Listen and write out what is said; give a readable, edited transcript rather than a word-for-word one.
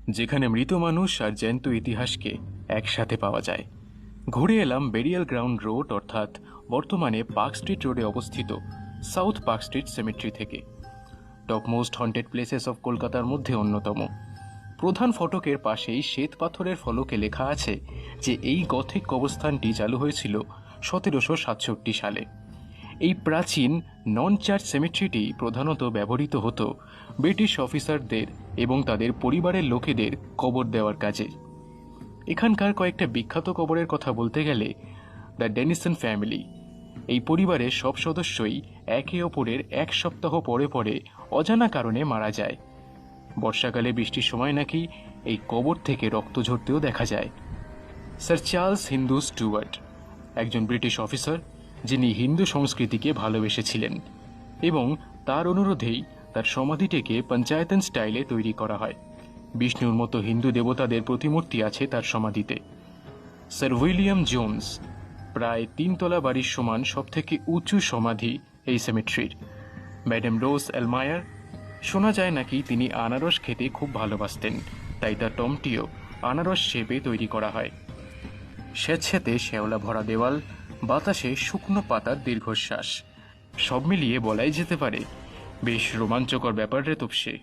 যেখানে মৃত মানুষ আর জ্যান্ত ইতিহাসকে একসাথে পাওয়া যায়। ঘুরে এলাম বেরিয়াল গ্রাউন্ড রোড, অর্থাৎ বর্তমানে পার্ক স্ট্রিট রোডে অবস্থিত সাউথ পার্ক স্ট্রিট সেমেট্রি থেকে। Top most haunted places of কলকাতার মধ্যে অন্যতম। প্রধান ফটকের পাশেই শ্বেত পাথরের ফলকে লেখা আছে যে এই গথিক কবরস্থানটি চালু হয়েছিল 1767 সালে। এই প্রাচীন নন চার্চ সেমেট্রিটি প্রধানত ব্যবহৃত হতো ব্রিটিশ অফিসারদের এবং তাদের পরিবারের লোকেদের কবর দেওয়ার কাজে। এখানকার কয়েকটা বিখ্যাত কবরের কথা বলতে গেলে দ্য ডেনিসন ফ্যামিলি। এই পরিবারের সব সদস্যই একে অপরের এক সপ্তাহ পরে পরে অজানা কারণে মারা যায়। বর্ষাকালে বৃষ্টির সময় নাকি এই কবর থেকে রক্ত ঝরতেও দেখা যায়। স্যার চার্লস হিন্দু স্টুয়ার্ট একজন ব্রিটিশ অফিসার, যিনি হিন্দু সংস্কৃতিকে ভালোবেসেছিলেন, এবং তার অনুরোধেই তার সমাধিটিকে পঞ্চায়েতন স্টাইলে তৈরি করা হয়। বিষ্ণুর মতো হিন্দু দেবতাদের প্রতিমূর্তি আছে তার সমাধিতে। স্যার উইলিয়াম জোন্স, প্রায় 3 তলা বাড়ির সমান সবথেকে উঁচু সমাধি এই সেমেট্রির। ম্যাডাম রোজ এলমায়ার, শোনা যায় নাকি তিনি আনারস খেতে খুব ভালোবাসতেন, তাই তার টমটিও আনারস শেপে তৈরি করা হয়। স্যাঁতস্যাঁতে শ্যাওলা ভরা দেওয়াল, বাতাসে শুকনো পাতার দীর্ঘশ্বাস, সব মিলিয়ে বলাই যেতে পারে বেশ রোমাঞ্চকর ব্যাপার রে তোপসে।